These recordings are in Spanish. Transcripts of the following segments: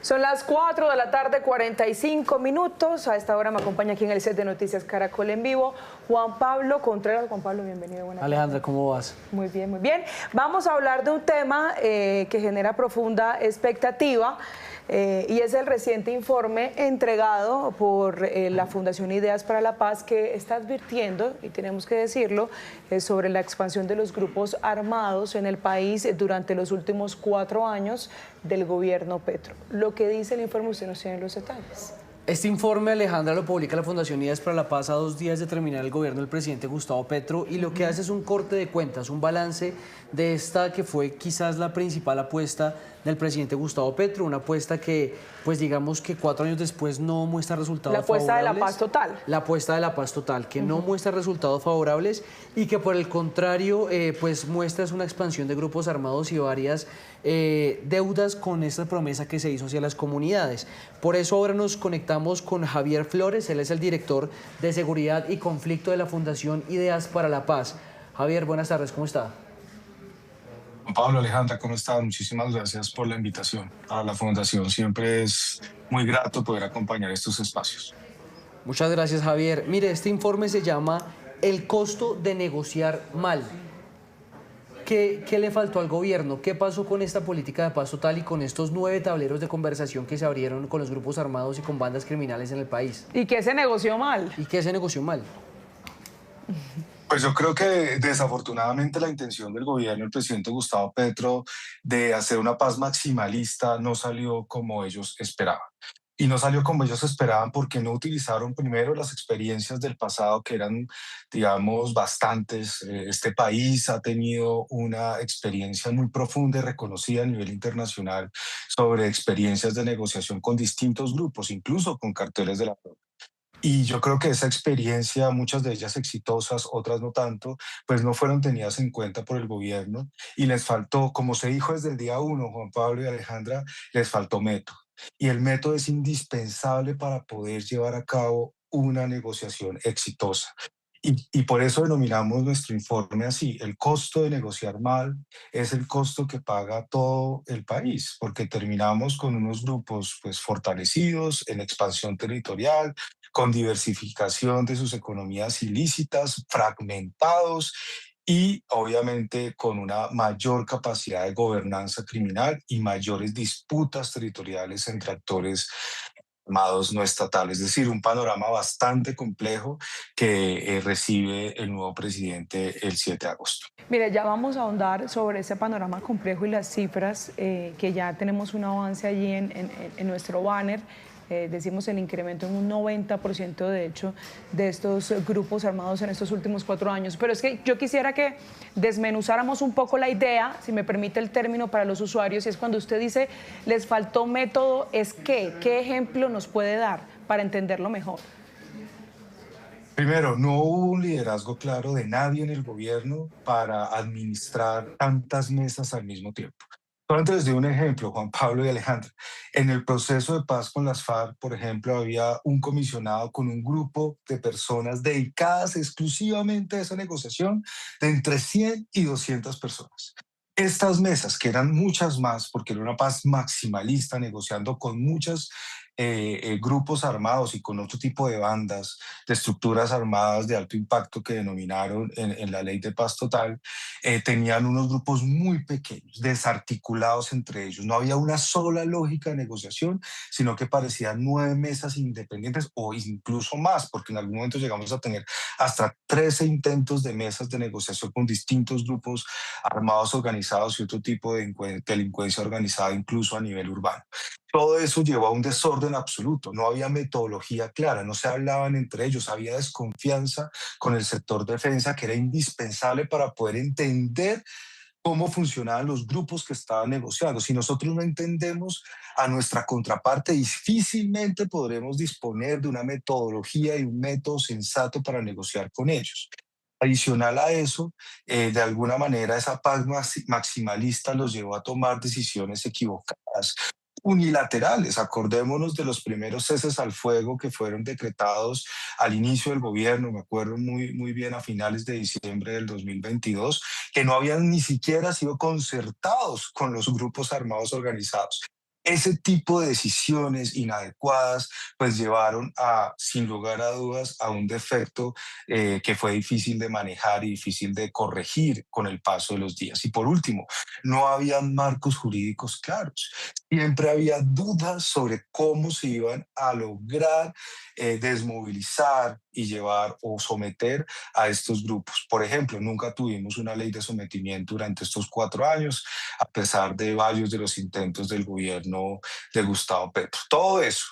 Son las 4 de la tarde, 45 minutos. A esta hora me acompaña aquí en el set de Noticias Caracol en vivo Juan Pablo Contreras. Juan Pablo, bienvenido. Buenas Alejandra, tardes. ¿cómo vas? Muy bien, muy bien. Vamos a hablar de un tema que genera profunda expectativa y es el reciente informe entregado por la Fundación Ideas para la Paz, que está advirtiendo, y tenemos que decirlo, sobre la expansión de los grupos armados en el país durante los últimos 4 años del gobierno Petro. Lo que dice el informe, usted nos tiene los detalles. Este informe, Alejandra, lo publica la Fundación Ideas para la Paz a 2 días de terminar el gobierno del presidente Gustavo Petro, y lo que hace es un corte de cuentas, un balance de esta que fue quizás la principal apuesta del presidente Gustavo Petro, una apuesta que, pues digamos que 4 años después no muestra resultados favorables. La apuesta de la paz total. La apuesta de la paz total, que no muestra resultados favorables y que por el contrario, pues muestra una expansión de grupos armados y varias deudas con esta promesa que se hizo hacia las comunidades. Por eso ahora nos conectamos con Javier Flores, él es el director de Seguridad y Conflicto de la Fundación Ideas para la Paz. Javier, buenas tardes, ¿cómo está? Juan Pablo, Alejandra, ¿cómo están? Muchísimas gracias por la invitación. Para la Fundación siempre es muy grato poder acompañar estos espacios. Muchas gracias, Javier. Mire, este informe se llama El costo de negociar mal. ¿Qué le faltó al gobierno? ¿Qué pasó con esta política de paz total y con estos 9 tableros de conversación que se abrieron con los grupos armados y con bandas criminales en el país? ¿Y qué se negoció mal? ¿Y qué se negoció mal? Pues yo creo que desafortunadamente la intención del gobierno del presidente Gustavo Petro de hacer una paz maximalista no salió como ellos esperaban. Y no salió como ellos esperaban porque no utilizaron primero las experiencias del pasado, que eran, digamos, bastantes. Este país ha tenido una experiencia muy profunda y reconocida a nivel internacional sobre experiencias de negociación con distintos grupos, incluso con carteles de la droga. Y yo creo que esa experiencia, muchas de ellas exitosas, otras no tanto, pues no fueron tenidas en cuenta por el gobierno y les faltó, como se dijo desde el día uno, Juan Pablo y Alejandra, les faltó método. Y el método es indispensable para poder llevar a cabo una negociación exitosa. Y por eso denominamos nuestro informe así: el costo de negociar mal es el costo que paga todo el país, porque terminamos con unos grupos pues fortalecidos en expansión territorial, con diversificación de sus economías ilícitas, fragmentados y obviamente con una mayor capacidad de gobernanza criminal y mayores disputas territoriales entre actores armados no estatales. Es decir, un panorama bastante complejo que recibe el nuevo presidente el 7 de agosto. Mire, ya vamos a ahondar sobre ese panorama complejo y las cifras, que ya tenemos un avance allí en nuestro banner. Decimos el incremento en un 90% de hecho de estos grupos armados en estos últimos 4 años. Pero es que yo quisiera que desmenuzáramos un poco la idea, si me permite el término para los usuarios, y es cuando usted dice les faltó método, ¿es qué? ¿Qué ejemplo nos puede dar para entenderlo mejor? Primero, no hubo un liderazgo claro de nadie en el gobierno para administrar tantas mesas al mismo tiempo. Solamente les doy un ejemplo, Juan Pablo y Alejandra. En el proceso de paz con las FARC, por ejemplo, había un comisionado con un grupo de personas dedicadas exclusivamente a esa negociación de entre 100 y 200 personas. Estas mesas, que eran muchas más, porque era una paz maximalista, negociando con muchos grupos armados y con otro tipo de bandas, de estructuras armadas de alto impacto que denominaron en la ley de paz total, tenían unos grupos muy pequeños, desarticulados entre ellos. No había una sola lógica de negociación, sino que parecían 9 mesas independientes o incluso más, porque en algún momento llegamos a tener hasta 13 intentos de mesas de negociación con distintos grupos armados organizados y otro tipo de delincuencia organizada, incluso a nivel urbano. Todo eso llevó a un desorden absoluto, no había metodología clara, no se hablaban entre ellos, había desconfianza con el sector defensa, que era indispensable para poder entender cómo funcionaban los grupos que estaban negociando. Si nosotros no entendemos a nuestra contraparte, difícilmente podremos disponer de una metodología y un método sensato para negociar con ellos. Adicional a eso, de alguna manera esa paz maximalista los llevó a tomar decisiones equivocadas, unilaterales. Acordémonos de los primeros ceses al fuego que fueron decretados al inicio del gobierno, me acuerdo muy bien, a finales de diciembre del 2022, que no habían ni siquiera sido concertados con los grupos armados organizados. Ese tipo de decisiones inadecuadas pues llevaron a, sin lugar a dudas, a un defecto que fue difícil de manejar y difícil de corregir con el paso de los días. Y por último, no había marcos jurídicos claros. Siempre había dudas sobre cómo se iban a lograr desmovilizar y llevar o someter a estos grupos. Por ejemplo, nunca tuvimos una ley de sometimiento durante estos 4 años, a pesar de varios de los intentos del gobierno de Gustavo Petro. Todo eso,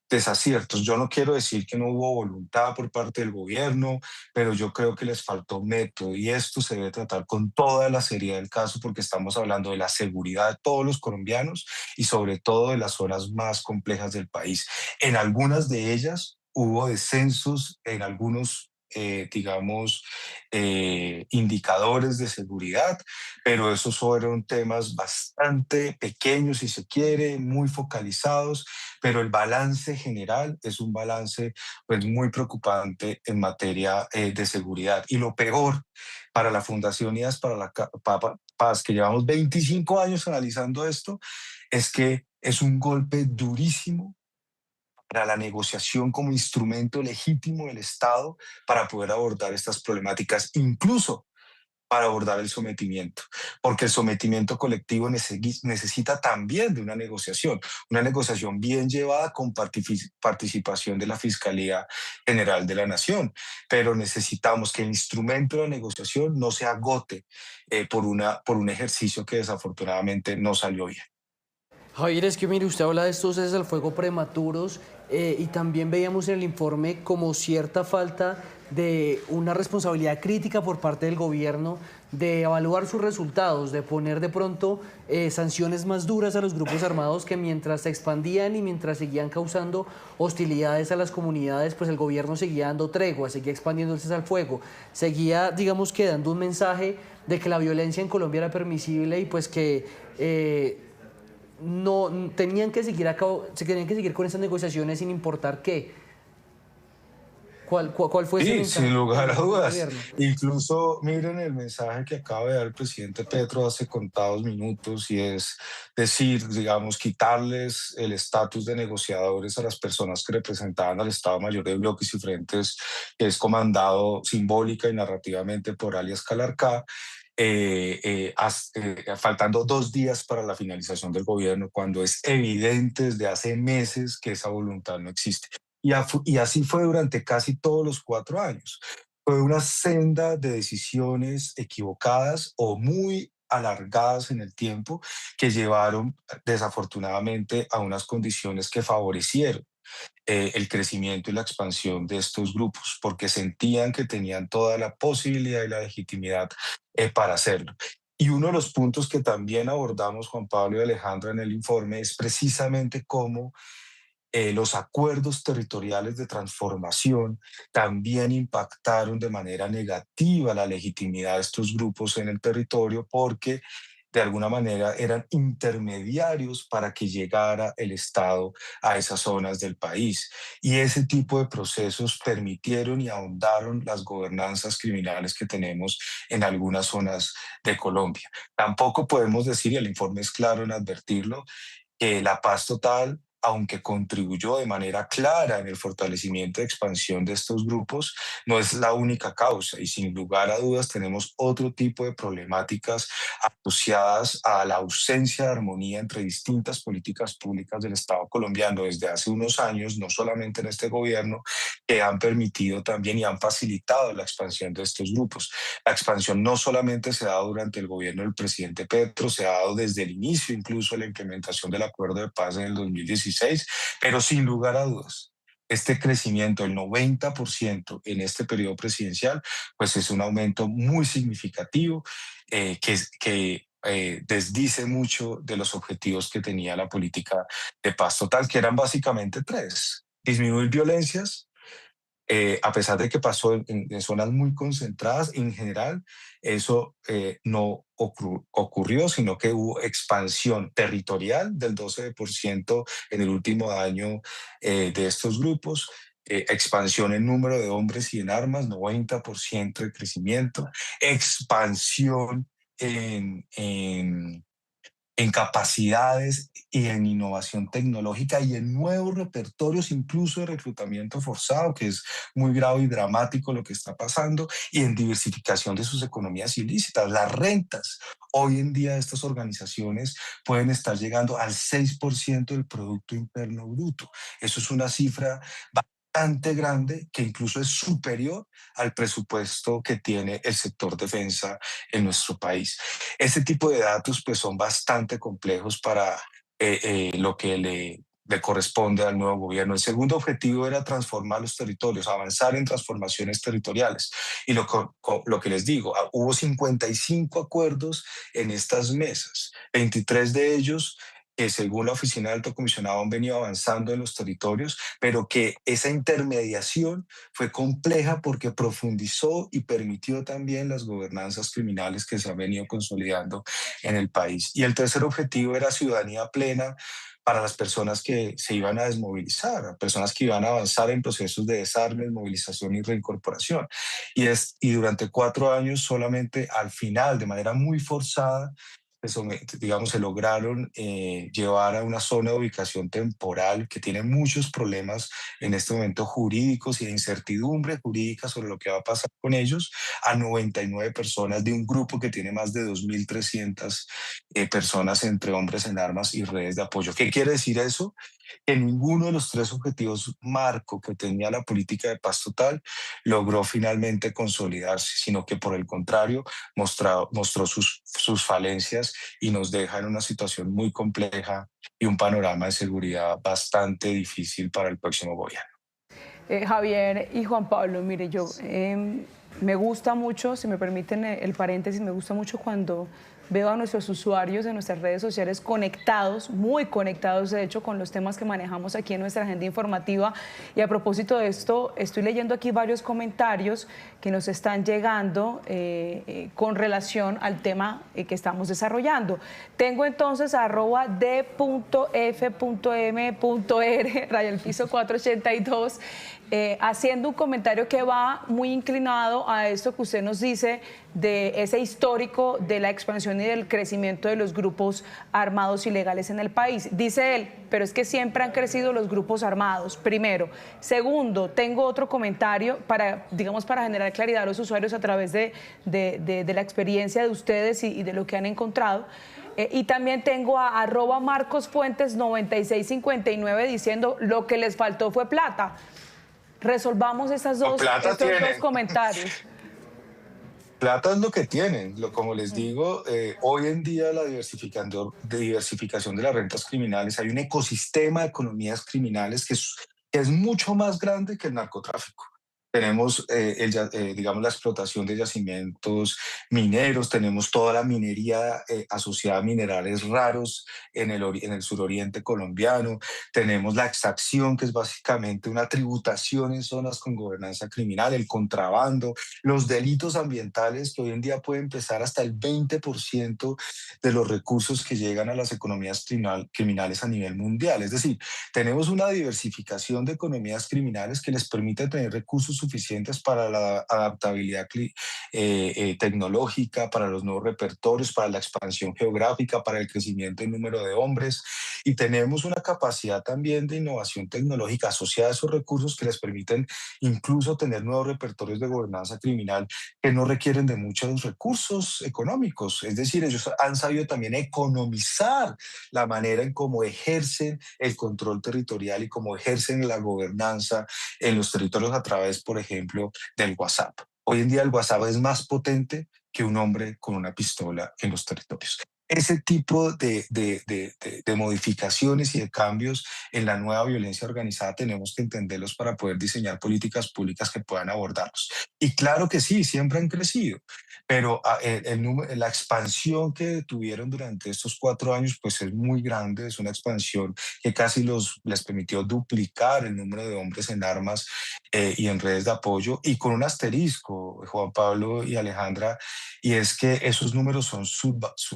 desaciertos. Yo no quiero decir que no hubo voluntad por parte del gobierno, pero yo creo que les faltó método y esto se debe tratar con toda la seriedad del caso porque estamos hablando de la seguridad de todos los colombianos y sobre todo de las zonas más complejas del país. En algunas de ellas hubo descensos en algunos digamos, indicadores de seguridad, pero esos fueron temas bastante pequeños, si se quiere, muy focalizados, pero el balance general es un balance pues, muy preocupante en materia de seguridad. Y lo peor para la Fundación Unidas para la Paz, que llevamos 25 años analizando esto, es que es un golpe durísimo para la negociación como instrumento legítimo del Estado para poder abordar estas problemáticas, incluso para abordar el sometimiento, porque el sometimiento colectivo necesita también de una negociación bien llevada con participación de la Fiscalía General de la Nación, pero necesitamos que el instrumento de la negociación no se agote por un ejercicio que desafortunadamente no salió bien. Javier, es que mire, usted habla de estos ceses al fuego prematuros y también veíamos en el informe como cierta falta de una responsabilidad crítica por parte del gobierno de evaluar sus resultados, de poner de pronto sanciones más duras a los grupos armados que mientras se expandían y mientras seguían causando hostilidades a las comunidades, pues el gobierno seguía dando tregua, seguía expandiendo el cese al fuego, seguía, digamos que dando un mensaje de que la violencia en Colombia era permisible y pues que no tenían que seguir a cabo, se tenían que seguir con esas negociaciones sin importar qué. ¿Cuál fue ese Sí, sin mensaje lugar a del dudas. gobierno? Incluso miren el mensaje que acaba de dar el presidente Petro hace contados minutos y es decir, digamos, quitarles el estatus de negociadores a las personas que representaban al Estado Mayor de Bloques y Frentes, que es comandado simbólica y narrativamente por alias Calarcá, faltando 2 días para la finalización del gobierno, cuando es evidente desde hace meses que esa voluntad no existe. Y así fue durante casi todos los 4 años. Fue una senda de decisiones equivocadas o muy alargadas en el tiempo que llevaron desafortunadamente a unas condiciones que favorecieron el crecimiento y la expansión de estos grupos, porque sentían que tenían toda la posibilidad y la legitimidad para hacerlo. Y uno de los puntos que también abordamos, Juan Pablo y Alejandra, en el informe es precisamente cómo los acuerdos territoriales de transformación también impactaron de manera negativa la legitimidad de estos grupos en el territorio porque de alguna manera eran intermediarios para que llegara el Estado a esas zonas del país. Y ese tipo de procesos permitieron y ahondaron las gobernanzas criminales que tenemos en algunas zonas de Colombia. Tampoco podemos decir, y el informe es claro en advertirlo, que la paz total, aunque contribuyó de manera clara en el fortalecimiento y expansión de estos grupos, no es la única causa y sin lugar a dudas tenemos otro tipo de problemáticas asociadas a la ausencia de armonía entre distintas políticas públicas del Estado colombiano desde hace unos años, no solamente en este gobierno, que han permitido también y han facilitado la expansión de estos grupos. La expansión no solamente se ha dado durante el gobierno del presidente Petro, se ha dado desde el inicio incluso de la implementación del acuerdo de paz en el 2016, pero sin lugar a dudas, este crecimiento del 90% en este periodo presidencial, pues es un aumento muy significativo que desdice mucho de los objetivos que tenía la política de paz total, que eran básicamente tres: disminuir violencias, a pesar de que pasó en zonas muy concentradas, en general eso no ocurrió, sino que hubo expansión territorial del 12% en el último año de estos grupos, expansión en número de hombres y en armas, 90% de crecimiento, expansión en en capacidades y en innovación tecnológica y en nuevos repertorios, incluso de reclutamiento forzado, que es muy grave y dramático lo que está pasando, y en diversificación de sus economías ilícitas. Las rentas hoy en día de estas organizaciones pueden estar llegando al 6% del Producto Interno Bruto. Eso es una cifra bastante grande que incluso es superior al presupuesto que tiene el sector defensa en nuestro país. Este tipo de datos pues son bastante complejos para lo que le corresponde al nuevo gobierno. El segundo objetivo era transformar los territorios, avanzar en transformaciones territoriales. Y lo que les digo, hubo 55 acuerdos en estas mesas, 23 de ellos que según la Oficina del Alto Comisionado han venido avanzando en los territorios, pero que esa intermediación fue compleja porque profundizó y permitió también las gobernanzas criminales que se han venido consolidando en el país. Y el tercer objetivo era ciudadanía plena para las personas que se iban a desmovilizar, personas que iban a avanzar en procesos de desarme, movilización y reincorporación. Y durante 4 años solamente al final, de manera muy forzada, digamos, se lograron llevar a una zona de ubicación temporal que tiene muchos problemas en este momento jurídicos y de incertidumbre jurídica sobre lo que va a pasar con ellos, a 99 personas de un grupo que tiene más de 2.300 personas entre hombres en armas y redes de apoyo. ¿Qué quiere decir eso? Que ninguno de los tres objetivos marco que tenía la política de paz total logró finalmente consolidarse, sino que por el contrario mostró sus falencias y nos deja en una situación muy compleja y un panorama de seguridad bastante difícil para el próximo gobierno. Javier y Juan Pablo, mire, yo me gusta mucho, si me permiten el paréntesis, me gusta mucho cuando veo a nuestros usuarios en nuestras redes sociales conectados, muy conectados de hecho con los temas que manejamos aquí en nuestra agenda informativa. Y a propósito de esto, estoy leyendo aquí varios comentarios que nos están llegando con relación al tema que estamos desarrollando. Tengo entonces @d.f.m.r, raya el piso 482, haciendo un comentario que va muy inclinado a esto que usted nos dice de ese histórico de la expansión y del crecimiento de los grupos armados ilegales en el país. Dice él, pero es que siempre han crecido los grupos armados, primero. Segundo, tengo otro comentario para, digamos, para generar claridad a los usuarios a través de la experiencia de ustedes y de lo que han encontrado. Y también tengo a @marcosfuentes9659 diciendo lo que les faltó fue plata. Resolvamos estos dos comentarios. Plata es lo que tienen. Como les digo, hoy en día la diversificación de las rentas criminales, hay un ecosistema de economías criminales que es mucho más grande que el narcotráfico. Tenemos, digamos, la explotación de yacimientos mineros, tenemos toda la minería asociada a minerales raros en el suroriente colombiano, tenemos la extracción, que es básicamente una tributación en zonas con gobernanza criminal, el contrabando, los delitos ambientales, que hoy en día pueden pesar hasta el 20% de los recursos que llegan a las economías criminales a nivel mundial. Es decir, tenemos una diversificación de economías criminales que les permite tener recursos suficientes para la adaptabilidad tecnológica, para los nuevos repertorios, para la expansión geográfica, para el crecimiento en número de hombres. Y tenemos una capacidad también de innovación tecnológica asociada a esos recursos que les permiten incluso tener nuevos repertorios de gobernanza criminal que no requieren de muchos recursos económicos. Es decir, ellos han sabido también economizar la manera en cómo ejercen el control territorial y cómo ejercen la gobernanza en los territorios a través, por ejemplo, del WhatsApp. Hoy en día el WhatsApp es más potente que un hombre con una pistola en los territorios. Ese tipo de modificaciones y de cambios en la nueva violencia organizada tenemos que entenderlos para poder diseñar políticas públicas que puedan abordarlos. Y claro que sí, siempre han crecido, pero la expansión que tuvieron durante estos 4 años pues es muy grande, es una expansión que casi les permitió duplicar el número de hombres en armas y en redes de apoyo, y con un asterisco, Juan Pablo y Alejandra, y es que esos números son,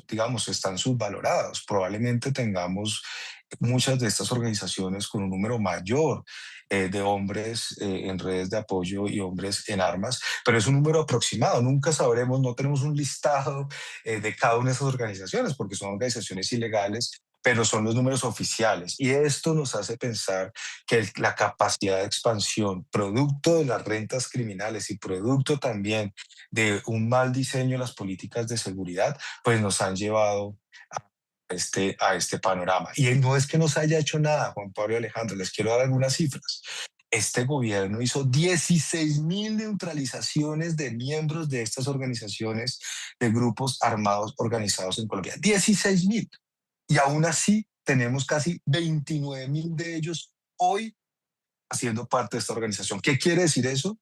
digamos, están subvalorados. Probablemente tengamos muchas de estas organizaciones con un número mayor de hombres en redes de apoyo y hombres en armas, pero es un número aproximado, nunca sabremos, no tenemos un listado de cada una de esas organizaciones porque son organizaciones ilegales, pero son los números oficiales. Y esto nos hace pensar que la capacidad de expansión, producto de las rentas criminales y producto también de un mal diseño de las políticas de seguridad, pues nos han llevado a este panorama. Y no es que nos haya hecho nada, Juan Pablo y Alejandro, les quiero dar algunas cifras. Este gobierno hizo 16.000 neutralizaciones de miembros de estas organizaciones de grupos armados organizados en Colombia. 16.000. Y aún así tenemos casi 29.000 de ellos hoy haciendo parte de esta organización. ¿Qué quiere decir eso?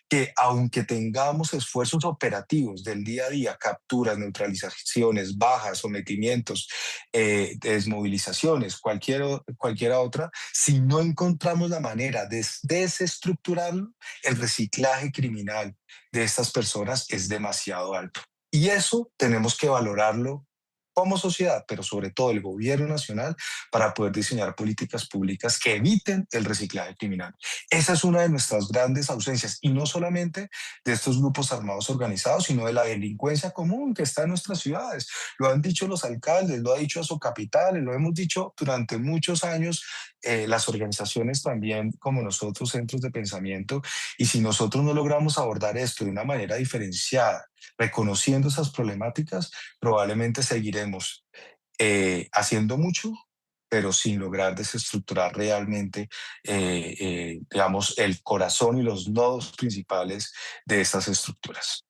Que aunque tengamos esfuerzos operativos del día a día, capturas, neutralizaciones, bajas, sometimientos, desmovilizaciones, cualquiera otra, si no encontramos la manera de desestructurarlo, el reciclaje criminal de estas personas es demasiado alto. Y eso tenemos que valorarlo como sociedad, pero sobre todo el gobierno nacional, para poder diseñar políticas públicas que eviten el reciclaje criminal. Esa es una de nuestras grandes ausencias, y no solamente de estos grupos armados organizados, sino de la delincuencia común que está en nuestras ciudades. Lo han dicho los alcaldes, lo ha dicho Azocapital, lo hemos dicho durante muchos años las organizaciones también, como nosotros, centros de pensamiento, y si nosotros no logramos abordar esto de una manera diferenciada, reconociendo esas problemáticas, probablemente seguiremos haciendo mucho, pero sin lograr desestructurar realmente, digamos, el corazón y los nodos principales de estas estructuras.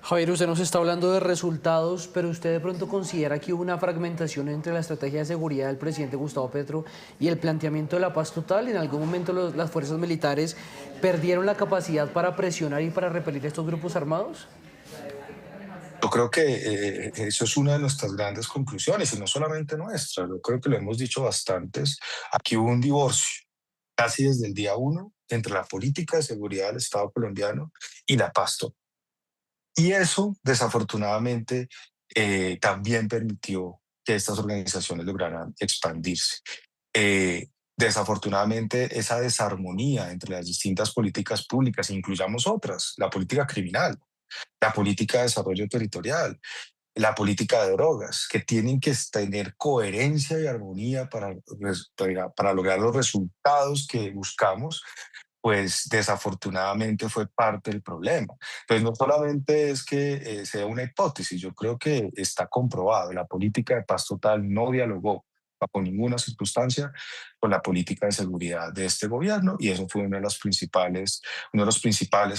Javier, usted nos está hablando de resultados, pero usted de pronto considera que hubo una fragmentación entre la estrategia de seguridad del presidente Gustavo Petro y el planteamiento de la paz total. En algún momento las fuerzas militares perdieron la capacidad para presionar y para repelir estos grupos armados. Yo creo que eso es una de nuestras grandes conclusiones, y no solamente nuestra, yo creo que lo hemos dicho bastantes. Aquí hubo un divorcio, casi desde el día uno, entre la política de seguridad del Estado colombiano y la paz total. Y eso, desafortunadamente, también permitió que estas organizaciones lograran expandirse. Desafortunadamente, esa desarmonía entre las distintas políticas públicas, incluyamos otras, la política criminal, la política de desarrollo territorial, la política de drogas, que tienen que tener coherencia y armonía para lograr los resultados que buscamos, pues desafortunadamente fue parte del problema. Entonces, no solamente es que sea una hipótesis, yo creo que está comprobado. La política de paz total no dialogó bajo ninguna circunstancia con la política de seguridad de este gobierno, y eso fue uno de los principales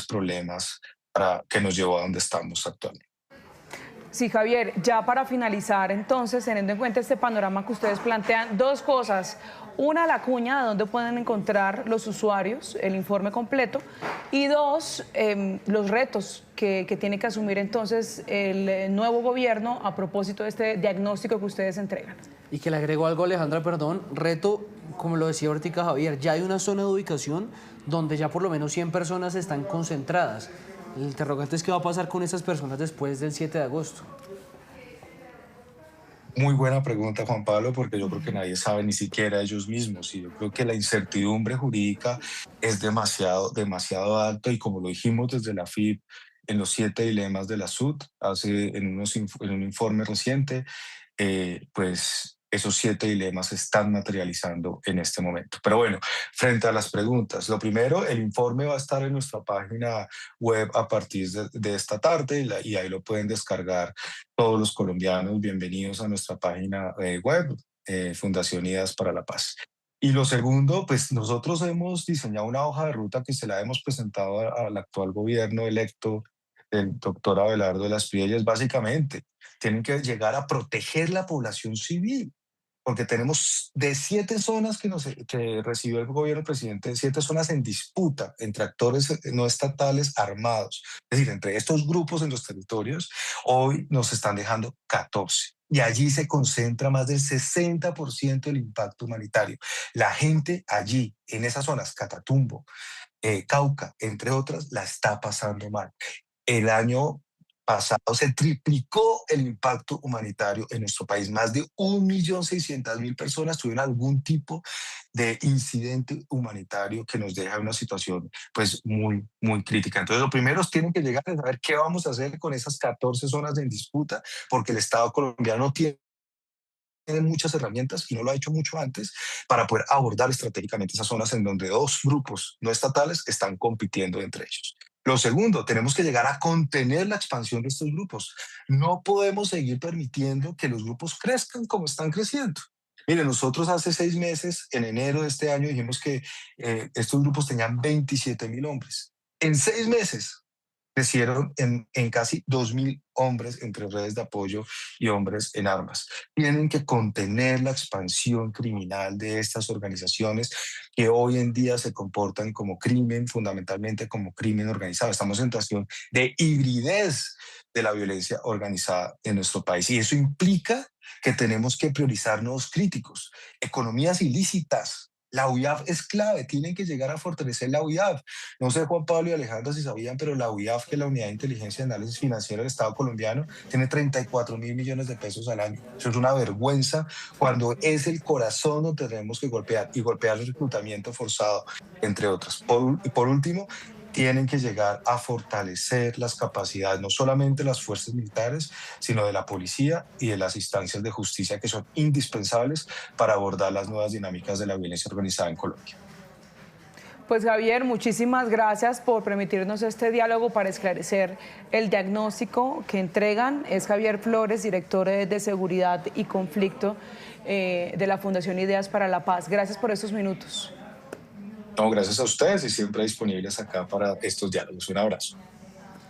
problemas que nos llevó a donde estamos actualmente. Sí, Javier, ya para finalizar, entonces, teniendo en cuenta este panorama que ustedes plantean, dos cosas. Una, la cuña, de dónde pueden encontrar los usuarios el informe completo. Y dos, los retos que tiene que asumir entonces el nuevo gobierno a propósito de este diagnóstico que ustedes entregan. Y que le agrego algo, Alejandra, perdón, reto, como lo decía ahorita Javier, ya hay una zona de ubicación donde ya por lo menos 100 personas están concentradas. El interrogante es qué va a pasar con esas personas después del 7 de agosto. Muy buena pregunta, Juan Pablo, porque yo creo que nadie sabe, ni siquiera ellos mismos. Y yo creo que la incertidumbre jurídica es demasiado alta. Y como lo dijimos desde la FIP, en los 7 dilemas de la SUT, en un informe reciente, pues esos 7 dilemas se están materializando en este momento. Pero bueno, frente a las preguntas, lo primero, el informe va a estar en nuestra página web a partir de esta tarde, y ahí lo pueden descargar todos los colombianos. Bienvenidos a nuestra página web, Fundación Ideas para la Paz. Y lo segundo, pues nosotros hemos diseñado una hoja de ruta que se la hemos presentado al actual gobierno electo del doctor Abelardo de las Priellas. Básicamente, tienen que llegar a proteger la población civil, porque tenemos de 7 zonas que recibió el gobierno del presidente, 7 zonas en disputa entre actores no estatales armados. Es decir, entre estos grupos en los territorios, hoy nos están dejando 14. Y allí se concentra más del 60% del impacto humanitario. La gente allí, en esas zonas, Catatumbo, Cauca, entre otras, la está pasando mal. El año pasado se triplicó el impacto humanitario en nuestro país. Más de 1.600.000 personas tuvieron algún tipo de incidente humanitario que nos deja en una situación pues muy, muy crítica. Entonces, lo primero tienen que llegar a saber qué vamos a hacer con esas 14 zonas en disputa, porque el Estado colombiano tiene muchas herramientas y no lo ha hecho mucho antes para poder abordar estratégicamente esas zonas en donde dos grupos no estatales están compitiendo entre ellos. Lo segundo, tenemos que llegar a contener la expansión de estos grupos. No podemos seguir permitiendo que los grupos crezcan como están creciendo. Mire, nosotros hace 6 meses, en enero de este año, dijimos que estos grupos tenían 27.000 hombres. En 6 meses crecieron en casi 2.000 hombres entre redes de apoyo y hombres en armas. Tienen que contener la expansión criminal de estas organizaciones que hoy en día se comportan como crimen, fundamentalmente como crimen organizado. Estamos en situación de hibridez de la violencia organizada en nuestro país y eso implica que tenemos que priorizar nuevos críticos, economías ilícitas. La UIAF es clave, tienen que llegar a fortalecer la UIAF. No sé, Juan Pablo y Alejandra, si sabían, pero la UIAF, que es la Unidad de Inteligencia y Análisis Financiero del Estado colombiano, tiene 34.000 millones de pesos al año. Eso es una vergüenza cuando es el corazón donde tenemos que golpear y golpear el reclutamiento forzado, entre otras. Por último, tienen que llegar a fortalecer las capacidades, no solamente de las fuerzas militares, sino de la policía y de las instancias de justicia que son indispensables para abordar las nuevas dinámicas de la violencia organizada en Colombia. Pues Javier, muchísimas gracias por permitirnos este diálogo para esclarecer el diagnóstico que entregan. Es Javier Flores, director de Seguridad y Conflicto de la Fundación Ideas para la Paz. Gracias por estos minutos. No, gracias a ustedes y siempre disponibles acá para estos diálogos. Un abrazo.